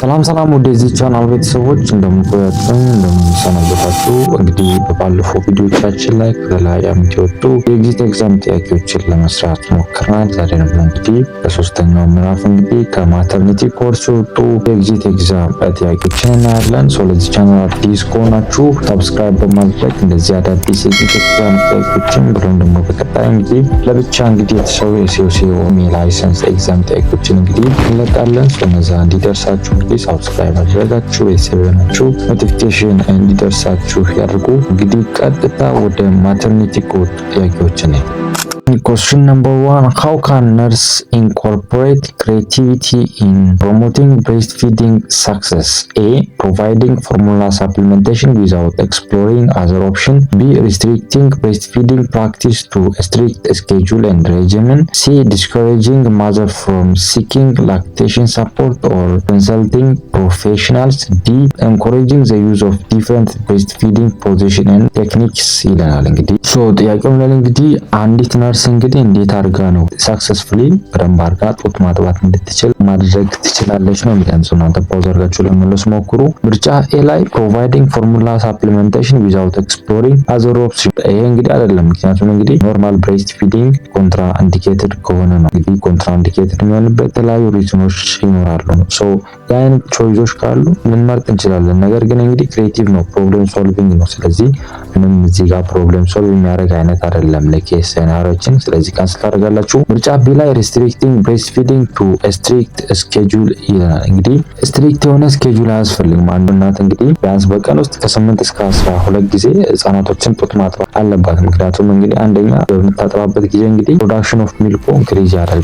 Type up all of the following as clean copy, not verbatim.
ሰላም ወደዚህ ቻናል ቤተሰቦች እንደምቆያችሁ እንደምሰነበታችሁ። እንግዲህ በባለፈው ቪዲዮቻችን ላይ ከተለያዩ የወጡ የኤግዚት ኤግዛም ጥያቄዎችን ለመስራት ሞክረናል። ዛሬ ደግሞ እንግዲህ በሶስተኛው ምዕራፍ እንግዲህ ከማተርኒቲ ኮርስ የወጡ የኤግዚት ኤግዛም ጥያቄዎችን እናያለን። ለዚህ ቻናል አዲስ ከሆናችሁ ሰብስክራይብ በማድረግ እንደዚህ አዳዲስ የኤግዚት ኤግዛም ጥያቄዎችን ብሎም ደግሞ በቀጣይ እንግዲህ ለብቻ እንግዲህ የተሰሩ የሲኦሲኦ ላይሰንስ ኤግዛም ጥያቄዎችን እንግዲህ እንለቃለን። ስለነዛ እንዲደርሳችሁ ሰብስክራይብ አድርጋችሁ ቤተሰብ ናችሁ ኖቲፊኬሽን እንዲደርሳችሁ ያድርጉ። እንግዲህ ቀጥታ ወደ ማተርኒቲ ኮድ ጥያቄዎች ነን። Question number 1. How can nurse incorporate creativity in promoting breastfeeding success? A. Providing formula supplementation without exploring other options. B. Restricting breastfeeding practice to a strict schedule and regimen. C. Discouraging mother from seeking lactation support or consulting professionals. D. Encouraging the use of different breastfeeding position and techniques ይለናል። እንግዲህ ጥያቄው ላይ እንግዲህ አንዲት ነርስ እንግዲህ እንዴት አድርጋ ነው ሰክሰስፉሊ በደንብ አድርጋ ጡት ማጥባት እንድትችል ማድረግ ትችላለች ነው የሚለው። እናንተ ፓውዝ አድርጋችሁ ለመለስ ሞክሩ። ምርጫ ኤ ላይ ፕሮቫይዲንግ ፎርሙላ ሳፕሊሜንቴሽን ዊዛውት ኤክስፕሎሪንግ አዘር ኦፕሽን። ይሄ እንግዲህ አይደለም፣ ምክንያቱም እንግዲህ ኖርማል ብሬስት ፊዲንግ ኮንትራ ኢንዲኬትድ ከሆነ ነው። እንግዲህ ኮንትራ ኢንዲኬትድ የሚሆንበት የተለያዩ ሪዝኖች ይኖራሉ ነው። ያን ቾይዞች ካሉ ልንመርጥ እንችላለን። ነገር ግን እንግዲህ ክሬቲቭ ነው፣ ፕሮብሌም ሶልቪንግ ነው። ስለዚህ ምንም እዚህ ጋር ፕሮብሌም ሶልቭ የሚያደርግ አይነት አይደለም ለኬስ ሴናሪዮችን። ስለዚህ ካንስል ታደርጋላችሁ። ምርጫ ቢ ላይ ሪስትሪክቲንግ ብሬስት ፊዲንግ ቱ ስትሪክት ስኬጁል ይላል። እንግዲህ ስትሪክት የሆነ ስኬጁል አያስፈልግም። አንድ እናት እንግዲህ ቢያንስ በቀን ውስጥ ከ8 እስከ 12 ጊዜ ህጻናቶችን ጡት ማጥባት አለባት። ምክንያቱም እንግዲህ አንደኛ በምታጠባበት ጊዜ እንግዲህ ፕሮዳክሽን ኦፍ ሚልኩ ኢንክሪዝ ያደርጋል።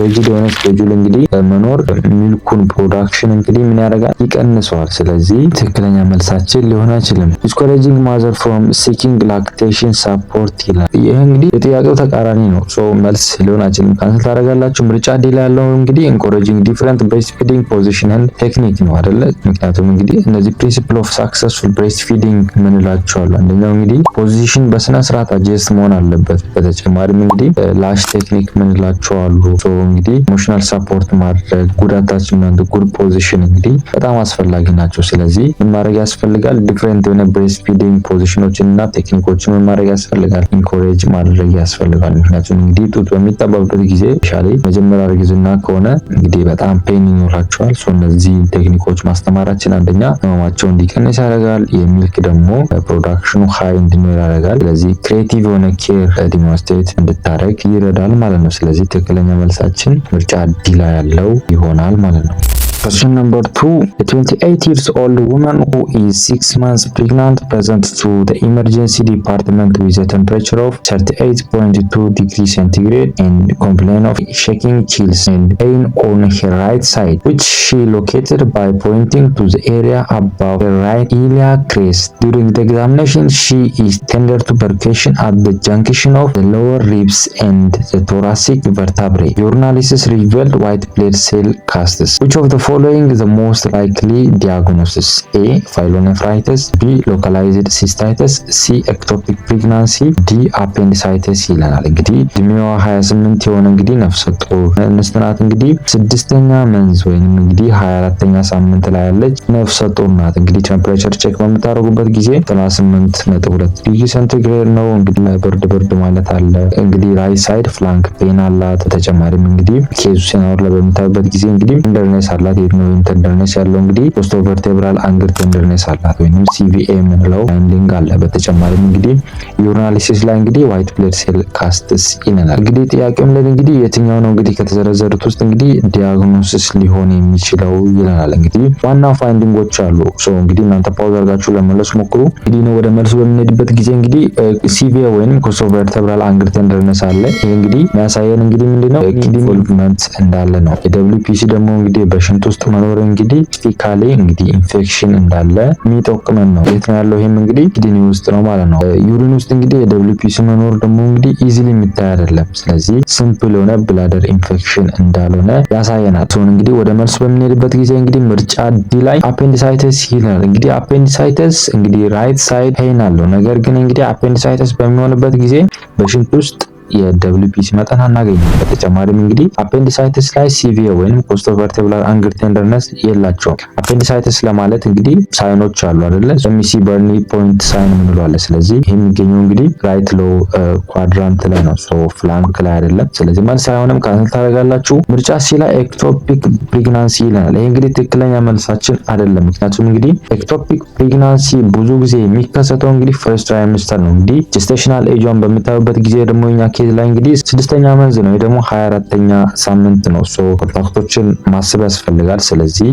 ሪጂድ የሆነ ስኬጁል እንግዲህ መኖር ሚልኩን ፕሮዳክሽን እንግዲህ ምን ያደርጋል? ይቀንሰዋል። ስለዚህ ትክክለኛ መልሳችን ሊሆን አይችልም። ዲስኮሬጂንግ ማዘር ፍሮም ሲኪንግ ላክቴሽን ሰፖርት ይላል። ይሄ እንግዲህ የጥያቄው ተቃራኒ ነው። መልስ ሊሆን አይችልም። ካንስል ታደርጋላችሁ። ምርጫ ዲ ላይ ያለው እንግዲህ ኢንኮሬጂንግ ዲፈረንት ብሬስት ፊዲንግ ፖዚሽን ኤንድ ቴክኒክ ነው አይደለ? ምክንያቱም እንግዲህ እነዚህ ፕሪንሲፕል ኦፍ ሰክሰስፉል ብሬስት ፊዲንግ ምን እላቸዋለሁ። አንደኛው እንግዲህ ፖዚሽን በስነ ስርዓት አጀስት መሆን አለበት። በተጨማሪም እንግዲህ ላሽ ቴክኒክ ምን እላቸዋለሁ። እንግዲህ ኢሞሽናል ሰፖርት ማድረግ ጉዳታችን እና ጉድ ፖዚሽን እንግዲህ በጣም አስፈላጊ ናቸው። ስለዚህ ምን ማድረግ ያስፈልጋል? ዲፈረንት የሆነ ብሬስት ፊዲንግ ፖዚሽኖችን እና ቴክኒኮችን ምን ማድረግ ያስፈልጋል? ኢንኮሬጅ ማድረግ ያስፈልጋል። ምክንያቱም እንግዲህ ጡት በሚጠባበት ጊዜ ሻሊ መጀመሪያ እርግዝና ከሆነ እንግዲህ በጣም ፔን ይኖራቸዋል። እነዚህ ቴክኒኮች ማስተማራችን አንደኛ ህመማቸው እንዲቀንስ ያደርጋል። የሚልክ ደግሞ ፕሮዳክሽኑ ሃይ እንዲኖር ያደርጋል። ስለዚህ ክሬቲቭ የሆነ ኬር ዲሞንስትሬት እንድታደርግ ይረዳል ማለት ነው። ስለዚህ ትክክለኛ መልሳችን ምርጫ ዲ ላይ ያለው ይሆናል ማለት ነው። Question number 2. A 28 years old woman who is 6 months pregnant presents to the emergency department with a temperature of 38.2 degrees centigrade and complaint of shaking, chills and pain on her right side, which she located by pointing to the area above her right iliac crest. During the examination, she is tended to percussion at the junction of the lower ribs and the thoracic vertebrae. Urinalysis revealed white blood cell casts. Which of the following the most likely diagnosis? A. Pyelonephritis. B. Localized cystitis. C. Ectopic pregnancy. D. appendicitis ይላል። እንግዲህ እድሜዋ 28 የሆነ እንግዲህ ነፍሰ ጡር እንስት ናት። እንግዲህ 6ኛ መንዝ ወይንም እንግዲህ 24ኛ ሳምንት ላይ ያለች ነፍሰ ጡር ናት። እንግዲህ ቴምፕሬቸር ቼክ በምታደርጉበት ጊዜ 38.2 ዲግሪ ሴንቲግሬድ ነው። እንግዲህ ብርድ ማለት አለ። እንግዲህ ራይት ሳይድ ፍላንክ ፔን አላት። በተጨማሪም እንግዲህ ኬዙ ሴናር ላይ በምታዩበት ጊዜ እንግዲህ ኢንደርኔስ አላት። ነው ቴንደርነስ ያለው እንግዲህ ፖስቶ ቨርቴብራል አንግል ቴንደርነስ አላት ወይንም ሲቪኤ የምንለው ላይንዲንግ አለ። በተጨማሪም እንግዲህ ዩሪናሊሲስ ላይ እንግዲህ ዋይት ብለድ ሴል ካስትስ ይለናል። እንግዲህ ጥያቄም ላይ እንግዲህ የትኛው ነው እንግዲህ ከተዘረዘሩት ውስጥ እንግዲህ ዲያግኖሲስ ሊሆን የሚችለው ይለናል። እንግዲህ ዋና ፋይንዲንጎች አሉ። እንግዲህ እናንተ ፓውዝ አድርጋችሁ ለመለስ ሞክሩ። እንግዲህ ነው ወደ መልሱ በምንሄድበት ጊዜ እንግዲህ ሲቪኤ ወይንም ፖስቶ ቨርቴብራል አንግል ቴንደርነስ አለ። ይሄ እንግዲህ የሚያሳየን እንግዲህ ምንድነው ኪድኒ ኢንቮልቭመንት እንዳለ ነው። የደብሊውፒሲ ደግሞ እንግዲህ በሽንት ውስጥ መኖር እንግዲህ ስፔሲፊካሊ እንግዲህ ኢንፌክሽን እንዳለ የሚጠቁመን ነው። የት ነው ያለው? ይሄም እንግዲህ ኪድኒ ውስጥ ነው ማለት ነው። ዩሪን ውስጥ እንግዲህ የደብሊውፒሲ መኖር ደግሞ እንግዲህ ኢዚሊ የሚታይ አይደለም። ስለዚህ ሲምፕል የሆነ ብላደር ኢንፌክሽን እንዳልሆነ ያሳየናል። እንግዲህ ወደ መልሱ በምንሄድበት ጊዜ እንግዲህ ምርጫ ዲ ላይ አፔንዲሳይተስ ይላል። እንግዲህ አፔንዲሳይተስ እንግዲህ ራይት ሳይድ ፔን አለው። ነገር ግን እንግዲህ አፔንዲሳይተስ በሚሆንበት ጊዜ በሽንት ውስጥ የደብሊፒ ሲመጣን አናገኝም። በተጨማሪም እንግዲህ አፔንዲሳይቲስ ላይ ሲቪር ወይንም ኮስቶቨርቴብራል አንግል ቴንደርነስ የላቸውም። አፔንዲሳይቲስ ለማለት እንግዲህ ሳይኖች አሉ አይደለ? ሚሲ በርኒ ፖይንት ሳይን ምንለው አለ። ስለዚህ ይሄ የሚገኘው እንግዲህ ራይት ሎ ኳድራንት ላይ ነው፣ ሶ ፍላንክ ላይ አይደለም። ስለዚህ መልስ አይሆንም፣ ካንሰል ታደርጋላችሁ። ምርጫ ሲ ላይ ኤክቶፒክ ፕሬግናንሲ ይለናል። ይሄ እንግዲህ ትክክለኛ መልሳችን አይደለም። ምክንያቱም እንግዲህ ኤክቶፒክ ፕሬግናንሲ ብዙ ጊዜ የሚከሰተው እንግዲህ ፈርስት ትራይሚስተር ነው። እንግዲህ ጀስቴሽናል ኤጇን በምታዩበት ጊዜ ደግሞ እኛ ኬዝ ላይ እንግዲህ 6ኛ መንዝ ነው፣ ወይ ደግሞ 24ኛ ሳምንት ነው። ሶ ፋክቶችን ማሰብ ያስፈልጋል። ስለዚህ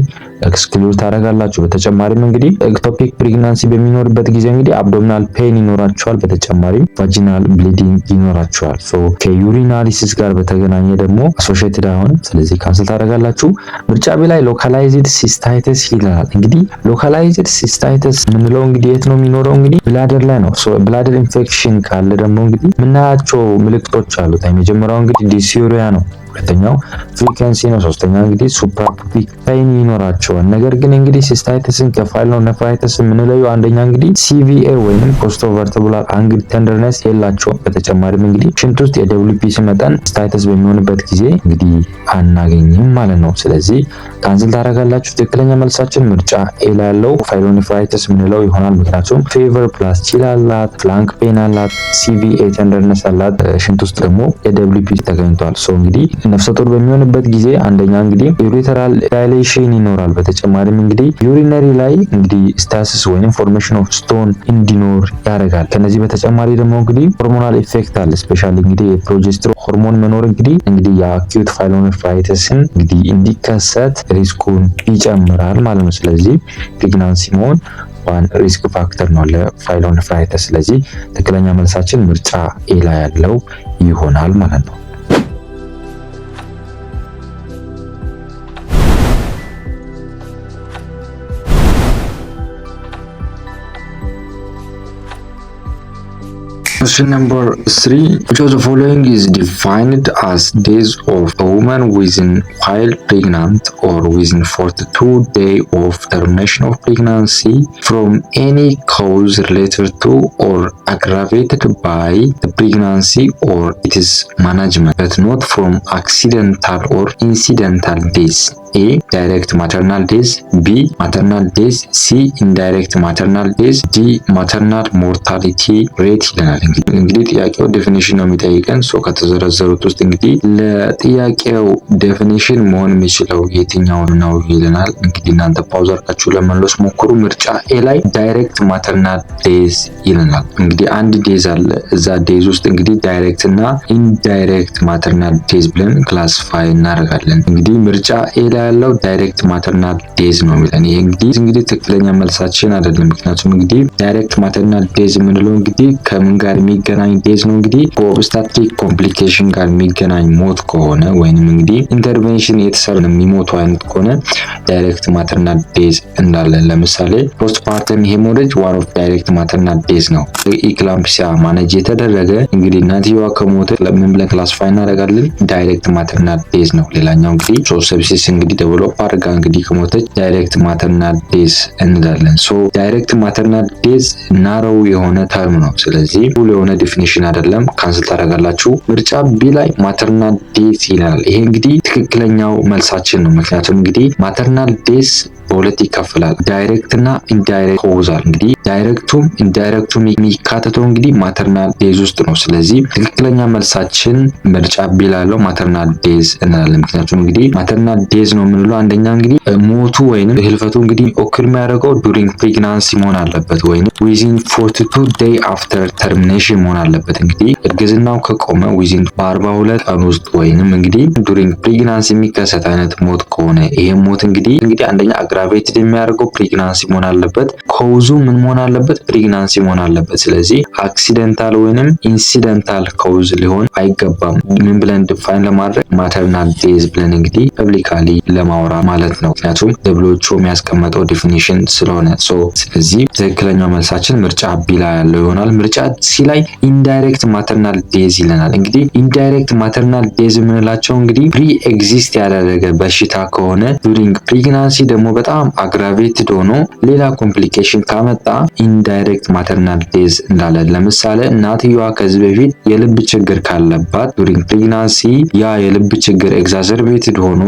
ኤክስክሉድ ታደርጋላችሁ። በተጨማሪም እንግዲህ ኤክቶፒክ ፕሬግናንሲ በሚኖርበት ጊዜ እንግዲህ አብዶሚናል ፔን ይኖራቸዋል። በተጨማሪም ቫጂናል ብሊዲንግ ይኖራቸዋል። ሶ ከዩሪናሊሲስ ጋር በተገናኘ ደግሞ አሶሺየትድ አይሆንም። ስለዚህ ካንሰል ታደርጋላችሁ። ምርጫ ቢ ላይ ሎካላይዝድ ሲስታይተስ ይላል። እንግዲህ ሎካላይዝድ ሲስታይተስ የምንለው እንግዲህ የት ነው የሚኖረው? እንግዲህ ብላደር ላይ ነው። ሶ ብላደር ኢንፌክሽን ካለ ደግሞ እንግዲህ የምናያቸው ምልክቶች አሉት። የመጀመሪያው እንግዲህ ዲስዩሪያ ነው። ሁለተኛው ፍሪከንሲ ነው። ሶስተኛው እንግዲህ ሱፕራፑቢክ ፔን ይኖራቸዋል። ነገር ግን እንግዲህ ሲስታይተስን ከፋይሎኔፍራይተስ የምንለየው አንደኛ እንግዲህ ሲቪኤ ወይንም ኮስቶቨርቴብራል አንግል ቴንደርነስ የላቸውም። በተጨማሪም እንግዲህ ሽንት ውስጥ የደብሊፒሲ መጠን ሲስታይተስ በሚሆንበት ጊዜ እንግዲህ አናገኝም ማለት ነው። ስለዚህ ካንስል ታደርጋላችሁ። ትክክለኛ መልሳችን ምርጫ ኤ ላይ ያለው ፋይሎኔፍራይተስ የምንለው ይሆናል። ምክንያቱም ፌቨር ፕላስ ቺል አላት፣ ፍላንክ ፔን አላት፣ ሲቪኤ ቴንደርነስ አላት። ሽንት ውስጥ ደግሞ የደብሊፒሲ ተገኝቷል። ሶ እንግዲህ ነፍሰ ጡር በሚሆንበት ጊዜ አንደኛ እንግዲህ ዩሪተራል ዳይሌሽን ይኖራል። በተጨማሪም እንግዲህ ዩሪነሪ ላይ እንግዲህ ስታሲስ ወይም ፎርሜሽን ኦፍ ስቶን እንዲኖር ያደርጋል። ከነዚህ በተጨማሪ ደግሞ እንግዲህ ሆርሞናል ኢፌክት አለ። ስፔሻሊ እንግዲህ የፕሮጀስትሮን ሆርሞን መኖር እንግዲህ የአኪዩት ፋይሎኔፍራይተስን እንግዲህ እንዲከሰት ሪስኩን ይጨምራል ማለት ነው። ስለዚህ ፕሬግናንሲ መሆን ዋን ሪስክ ፋክተር ነው ለፋይሎኔፍራይተስ። ስለዚህ ትክክለኛ መልሳችን ምርጫ ኤ ላይ ያለው ይሆናል ማለት ነው። Question number 3. Which of the following is defined as days of a woman while pregnant or within 42 days of termination of pregnancy from any cause related to or aggravated by the pregnancy or its management, but not from accidental or incidental deaths? A. Direct maternal death. B. Maternal death. C. Indirect maternal death. D. Maternal mortality rate ይለናል። እንግዲህ ጥያቄው ዴፊኒሽን ነው የሚጠይቀን። ሶ ከተዘረዘሩት ውስጥ እንግዲህ ለጥያቄው ዴፊኒሽን መሆን የሚችለው የትኛው ነው ይለናል። እንግዲህ እናንተ ፓውዝ አድርጋችሁ ለመመለስ ሞክሩ። ምርጫ ኤ ላይ ዳይሬክት ማተርናል ዴዝ ይለናል። እንግዲህ አንድ ዴዝ አለ። እዛ ዴዝ ውስጥ እንግዲህ ዳይሬክት እና ኢንዳይሬክት ማተርናል ዴዝ ብለን ክላሲፋይ እናደርጋለን። እንግዲህ ምርጫ ኤ ላይ ያለው ዳይሬክት ማተርናል ዴዝ ነው የሚለን። ይሄ እንግዲህ ትክክለኛ መልሳችን አይደለም። ምክንያቱም እንግዲህ ዳይሬክት ማተርናል ዴዝ የምንለው እንግዲህ ከምን ጋር የሚገናኝ ዴዝ ነው? እንግዲህ ከኦብስታትሪክ ኮምፕሊኬሽን ጋር የሚገናኝ ሞት ከሆነ ወይንም እንግዲህ ኢንተርቬንሽን የተሰራ የሚሞቱ አይነት ከሆነ ዳይሬክት ማተርናል ዴዝ እንዳለን። ለምሳሌ ፖስትፓርተም ሄሞሬጅ ዋን ኦፍ ዳይሬክት ማተርናል ዴዝ ነው። ኢክላምፕሲያ ማኔጅ የተደረገ እንግዲህ እናትየዋ ከሞተ ምን ብለን ክላሲፋይ እናደርጋለን? ዳይሬክት ማተርናል ዴዝ ነው። ሌላኛው እንግዲህ ሶሰብሲስ እንግዲህ ዴቨሎፕ አድርጋ እንግዲህ ከሞተች ዳይሬክት ማተርናል ዴዝ እንላለን። ሶ ዳይሬክት ማተርናል ዴዝ ናሮው የሆነ ተርም ነው። ስለዚህ ሁሉ የሆነ ዲፊኒሽን አይደለም። ካንስል ታደርጋላችሁ። ምርጫ ቢ ላይ ማተርናል ዴዝ ይላል። ይሄ እንግዲህ ትክክለኛው መልሳችን ነው። ምክንያቱም እንግዲህ ማተርናል ዴዝ በሁለት ይከፈላል። ዳይሬክት እና ኢንዳይሬክት ኮዛል። እንግዲህ ዳይሬክቱም ኢንዳይሬክቱም የሚካተተው እንግዲህ ማተርናል ዴዝ ውስጥ ነው። ስለዚህ ትክክለኛ መልሳችን ምርጫ ቢ ላለው ማተርናል ዴዝ እንላለን። ምክንያቱም እንግዲህ ማተርናል ዴዝ ነው የምንለው አንደኛ እንግዲህ ሞቱ ወይንም ህልፈቱ እንግዲህ ኦክር የሚያደርገው ዱሪንግ ፕሬግናንሲ መሆን አለበት ወይንም ዊዚን 42 ዴይ አፍተር ተርሚኔሽን መሆን አለበት። እንግዲህ እርግዝናው ከቆመ ዊዚን በ42 ቀን ውስጥ ወይንም እንግዲህ ዱሪንግ ፕሬግናንሲ የሚከሰት አይነት ሞት ከሆነ ይሄ ሞት እንግዲህ አንደኛ አግራቬትድ የሚያደርገው ፕሬግናንሲ መሆን አለበት። ኮዙ ምን መሆን አለበት? ፕሬግናንሲ መሆን አለበት። ስለዚህ አክሲደንታል ወይንም ኢንሲደንታል ኮዝ ሊሆን አይገባም። ምን ብለን ዲፋይን ለማድረግ ማተርናል ዴዝ ብለን እንግዲህ ፐብሊካሊ ለማውራ ማለት ነው። ምክንያቱም ደብሎቹ የሚያስቀመጠው ዲፊኒሽን ስለሆነ ስለዚህ ትክክለኛው መልሳችን ምርጫ ቢ ላይ ያለው ይሆናል። ምርጫ ሲ ላይ ኢንዳይሬክት ማተርናል ዴዝ ይለናል። እንግዲህ ኢንዳይሬክት ማተርናል ዴዝ የምንላቸው እንግዲህ ፕሪ ኤግዚስት ያደረገ በሽታ ከሆነ ዱሪንግ ፕሬግናንሲ ደግሞ በጣም አግራቬትድ ሆኖ ሌላ ኮምፕሊኬሽን ካመጣ ኢንዳይሬክት ማተርናል ዴዝ እንዳለን። ለምሳሌ እናትየዋ ከዚህ በፊት የልብ ችግር ካለባት ዱሪንግ ፕሬግናንሲ ያ የልብ ችግር ኤግዛዘርቤትድ ሆኖ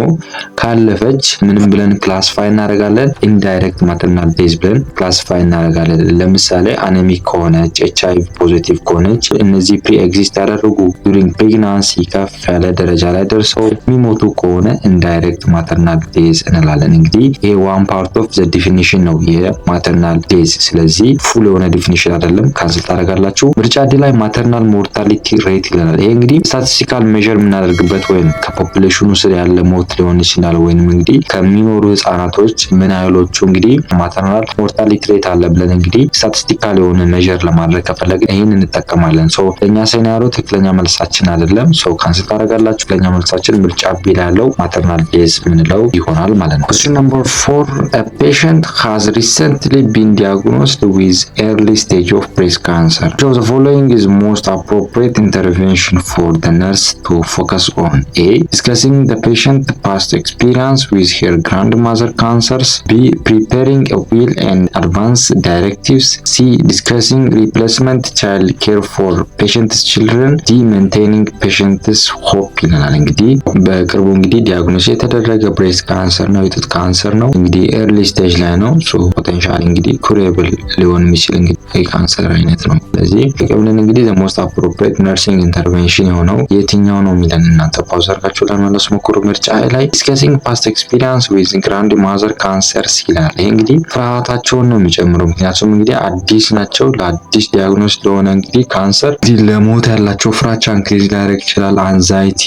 ካለፈች ምንም ብለን ክላሲፋይ እናደርጋለን? ኢንዳይሬክት ማተርናል ዴዝ ብለን ክላሲፋይ እናደርጋለን። ለምሳሌ አኔሚክ ከሆነች፣ ኤችአይቪ ፖዚቲቭ ከሆነች፣ እነዚህ ፕሪ ኤግዚስት ያደረጉ ዱሪንግ ፕሬግናንሲ ከፍ ያለ ደረጃ ላይ ደርሰው የሚሞቱ ከሆነ ኢንዳይሬክት ማተርናል ዴዝ እንላለን። እንግዲህ ይሄ ዋን ፓርት ኦፍ ዘ ዲፊኒሽን ነው የማተርናል ዴዝ። ስለዚህ ፉል የሆነ ዲፊኒሽን አይደለም፣ ካንስል ታደርጋላችሁ። ምርጫ ዲ ላይ ማተርናል ሞርታሊቲ ሬት ይለናል። ይሄ እንግዲህ ስታቲስቲካል ሜዥር የምናደርግበት ወይም ከፖፑሌሽኑ ስር ያለ ሞት ሊሆን ይችላል፣ ወይም እንግዲህ ከሚኖሩ ህጻናቶች ምን ያህሎቹ እንግዲህ ማተርናል ሞርታሊቲ ሬት አለ ብለን እንግዲህ ስታቲስቲካል የሆነ ሜዥር ለማድረግ ከፈለግን ይህን እንጠቀማለን። ሶ ለኛ ሴናሪዮ ትክክለኛ መልሳችን አይደለም። ሶ ካንስል ታደርጋላችሁ። ትክክለኛ መልሳችን ምርጫ ቢ ላይ ያለው ማተርናል ዴዝ ምንለው ይሆናል ማለት ነው። Question number 4. A patient has recently been diagnosed with early stage of breast cancer. Which of the following is most appropriate intervention for the nurse to focus on? A. Discussing the patient past experience with her grandmother cancers. B. Preparing a will and advance directives. C. Discussing replacement child care for patient's children. D. Maintaining patient's hope ይለናል። እንግዲህ በቅርቡ እንግዲህ ዲያግኖስ የተደረገ ብሬስት ካንሰር ነው፣ የጡት ካንሰር ነው። እንግዲህ ኤርሊ ስቴጅ ላይ ነው። ሶ ፖቴንሻሊ እንግዲህ ኩሬብል ሊሆን የሚችል እንግዲህ የካንሰር አይነት ነው። ስለዚህ ተቀብለን እንግዲህ the most appropriate nursing intervention የሆነው የትኛው ነው የሚለን እናንተ ፓውዝ አድርጋችሁ ለመመለስ ሞክሩ። ምርጫ ላይ discussing past experience with grandmother cancers ይላል። ይሄ እንግዲህ ፍርሃታቸውን ነው የሚጨምረው። ምክንያቱም እንግዲህ አዲስ ናቸው፣ ለአዲስ ዲያግኖስ ለሆነ እንግዲህ ካንሰር ለሞት ያላቸው ፍራቻ ኢንክሪዝ ሊያደርግ ይችላል። አንዛይቲ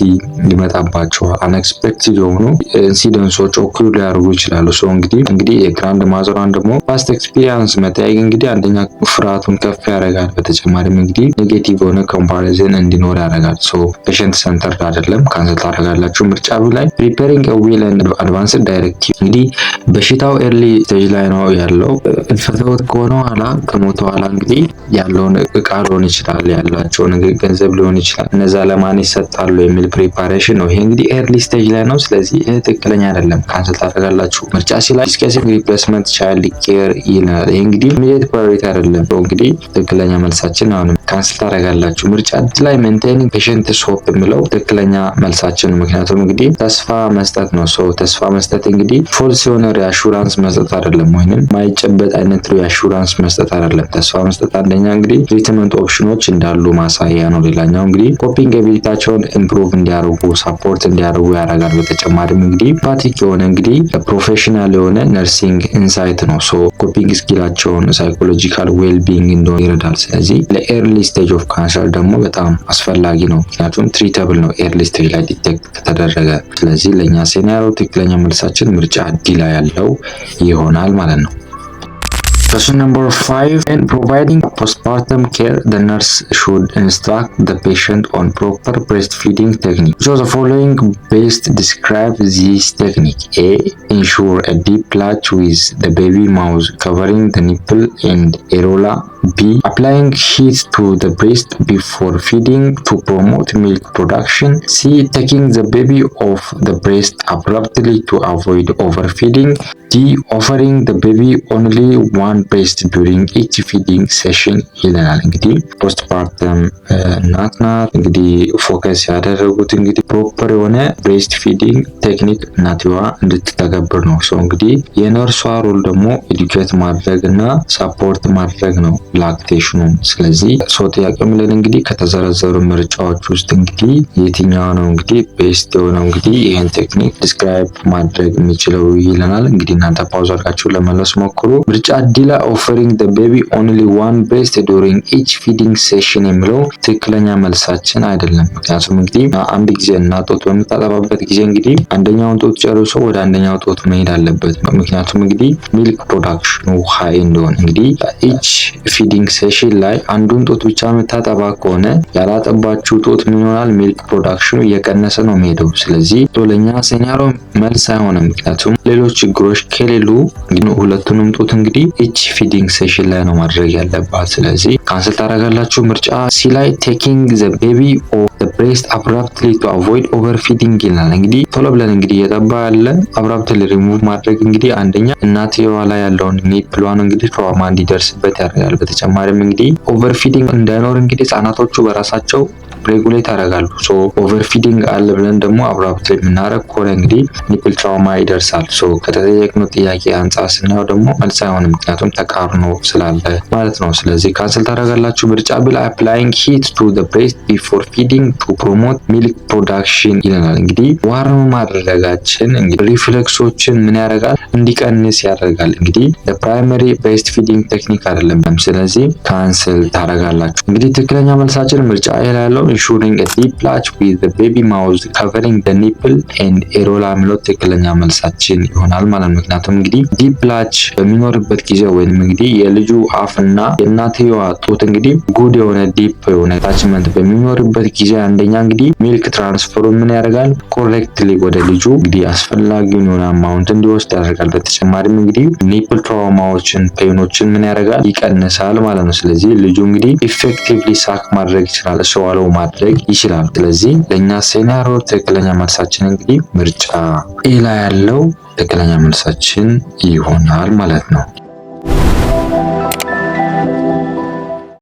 ሊመጣባቸዋል። አንኤክስፔክትድ የሆኑ ኢንሲደንሶች ኦክሩ ሊያደርጉ ይችላሉ። ሶ እንግዲህ የግራንድ ማዘሯን ደግሞ ፓስት ኤክስፒሪየንስ መጠየቅ እንግዲህ አንደኛ ፍርሃቱን ከፍ ያደርጋል። በተጨማሪም እንግዲህ ኔጌቲቭ የሆነ ኮምፓሪዝን እንዲኖር ያደርጋል። ሶ ፔሸንት ሰንተር አይደለም፣ ካንሰል ታደርጋላችሁ። ምርጫ ላይ ፕሪፔሪንግ ኤ ዊል ኤንድ አድቫንስድ ዳይሬክቲቭ እንግዲህ በሽታው ኤርሊ ስቴጅ ላይ ነው ያለው። ፍትወት ከሆነ ኋላ ከሞተ ኋላ እንግዲህ ያለውን እቃ ሊሆን ይችላል፣ ያላቸውን ገንዘብ ሊሆን ይችላል፣ እነዛ ለማን ይሰጣሉ የሚል ፕሪፓሬሽን ነው። ይሄ እንግዲህ ኤርሊ ስቴጅ ላይ ነው። ስለዚህ ይሄ ትክክለኛ አይደለም፣ ካንሰል ታደርጋላችሁ። ምርጫ ሲ ላይ ዲስከሲንግ ሪፕሌስመንት ቻይልድ ኬር ይላል። ይሄ እንግዲህ ኢሚዲየት ፕራዮሪቲ አይደለም። እንግዲህ ትክክለኛ መልሳችን አሁንም ካንሰል ታደርጋላችሁ። ምርጫ ዲ ላይ ሜንቴኒንግ ፔሸንትስ ሆፕ የሚለው ትክክለኛ መልሳችን ነው። ምክንያቱም እንግዲህ ተስፋ መስጠት ነው። ሶ ተስፋ መስጠት እንግዲህ ፎልስ የሆነ ሪአሹራንስ መስጠት አይደለም፣ ወይንም ማይጨበጥ አይነት ሪአሹራንስ መስጠት አይደለም። ተስፋ መስጠት አንደኛ እንግዲህ ትሪትመንት ኦፕሽኖች እንዳሉ ማሳያ ነው። ሌላኛው እንግዲህ ኮፒንግ ኤቢሊቲያቸውን ኢምፕሩቭ እንዲያደርጉ ሳፖርት እንዲያደርጉ ያደርጋል። በተጨማሪም እንግዲህ ፓቲክ የሆነ እንግዲህ ፕሮፌሽናል የሆነ ነርሲንግ ኢንሳይት ነው። ሶ ኮፒንግ ስኪላቸውን ሳይኮሎጂካል ዌልቢንግ እንደሆነ ይረዳል። ስለዚህ ለኤርሊ ስቴጅ ኦፍ ካንሰር ደግሞ በጣም አስፈላጊ ነው። ምክንያቱም ትሪተብል ነው ኤርሊ ስቴጅ ላይ ዲቴክት ከተደረገ። ስለዚህ ለእኛ ሴናሪዮ ትክክለኛ መልሳችን ምርጫ ዲ ላይ ያለው ይሆናል ማለት ነው። Question number 5. In providing postpartum care, the nurse should instruct the patient on proper breastfeeding technique. Which of the following best describe this technique? A. Ensure a deep latch with the baby mouth covering the nipple and areola. B. Applying heat to the breast before feeding to promote milk production. C. Taking the baby off the breast abruptly to avoid overfeeding. D. Offering the baby only one breast during each feeding session ይለናል። እንግዲህ ፖስትፓርተም እናት ናት። እንግዲህ ፎከስ ያደረጉት እንግዲህ ፕሮፐር የሆነ ብሬስት ፊዲንግ ቴክኒክ እናትዋ እንድትተገብር ነው። ሶ እንግዲህ የነርሷ ሮል ደግሞ ኤዱኬት ማድረግ እና ሳፖርት ማድረግ ነው ላክቴሽኑ። ስለዚህ ሶ ጥያቄ ምለን እንግዲህ ከተዘረዘሩ ምርጫዎች ውስጥ እንግዲህ የትኛው ነው እንግዲህ ቤስት የሆነው እንግዲህ ይህን ቴክኒክ ዲስክራይብ ማድረግ የሚችለው ይለናል። እንግዲህ እናንተ ፓውዝ አድርጋችሁ ለመለስ ሞክሩ። ምርጫ ዲ ላይ ኦፈሪንግ the baby only one breast during each feeding session የሚለው ትክክለኛ መልሳችን አይደለም። ምክንያቱም እንግዲህ አንድ ጊዜ እናት ጡት በምታጠባበት ጊዜ እንግዲህ አንደኛውን ጡት ጨርሶ ወደ አንደኛው ጡት መሄድ አለበት። ምክንያቱም እንግዲህ ሚልክ ፕሮዳክሽኑ ሃይ እንደሆነ እንግዲህ each feeding session ላይ አንዱን ጡት ብቻ የምታጠባ ከሆነ ያላጠባችው ጡት ምን ይሆናል? ሚልክ ፕሮዳክሽኑ እየቀነሰ ነው የሚሄደው። ስለዚህ ለኛ ሴናሪዮ መልስ አይሆንም። ምክንያቱም ሌሎች ችግሮች ከሌሉ ሁለቱንም ጡት እንግዲህ each feeding ሴሽን ላይ ነው ማድረግ ያለባት። ስለዚህ ካንሰል ታደርጋላችሁ። ምርጫ ሲ ላይ ቴኪንግ taking the baby off the breast abruptly to avoid overfeeding ይላል። እንግዲህ ቶሎ ብለን እንግዲህ እየጠባ ያለ አብራፕትሊ ሪሙቭ ማድረግ እንግዲህ አንደኛ እናትየዋ ላይ ያለውን ኒፕሏን እንግዲህ ትራውማ እንዲደርስበት ያደርጋል። በተጨማሪም እንግዲህ ኦቨርፊዲንግ እንዳይኖር እንግዲህ ህጻናቶቹ በራሳቸው ሬጉሌት ያደርጋሉ። ሶ ኦቨርፊዲንግ አለ ብለን ደግሞ አብራፕትሊ የምናደርግ ከሆነ እንግዲህ ኒፕል ትራውማ ይደርሳል። ሶ ከተጠየቅነው ጥያቄ አንጻር ስናየው ደግሞ መልስ አይሆንም፣ ምክንያቱም ተቃርኖ ስላለ ማለት ነው። ስለዚህ ካንስል ታደርጋላችሁ። ምርጫ ብል applying heat to the breast before feeding to promote milk production ይለናል። እንግዲህ ዋርም ማድረጋችን እንግዲህ ሪፍሌክሶችን ምን ያደርጋል? እንዲቀንስ ያደርጋል። እንግዲህ ለፕራይመሪ ብሬስት ፊዲንግ ቴክኒክ አይደለም። ስለዚህ ካንስል ታደርጋላችሁ። እንግዲህ ትክክለኛ መልሳችን ምርጫ ላይ ያለው ensuring a deep latch with the baby mouth covering the nipple and areola የሚለው ትክክለኛ መልሳችን ይሆናል ማለት ነው። ምክንያቱም እንግዲህ ዲፕ ላች በሚኖርበት ጊዜ ወይም እንግዲህ የልጁ አፍና የእናትየዋ ጡት እንግዲህ ጉድ የሆነ ዲፕ የሆነ አታችመንት በሚኖርበት ጊዜ አንደኛ እንግዲህ ሚልክ ትራንስፈሩ ምን ያደርጋል? ኮሬክትሊ ወደ ልጁ እንግዲህ አስፈላጊውን የሆነ አማውንት እንዲወስድ ያደርጋል። በተጨማሪም እንግዲህ ኒፕል ትራውማዎችን ፔኖችን ምን ያደርጋል? ይቀንሳል ማለት ነው። ስለዚህ ልጁ እንግዲህ ኢፌክቲቭሊ ሳክ ማድረግ ይችላል፣ ስዋሎው ማድረግ ይችላል። ስለዚህ ለእኛ ሴናሪዮ ትክክለኛ መልሳችን እንግዲህ ምርጫ ኤ ላይ ያለው ትክክለኛ መልሳችን ይሆናል ማለት ነው።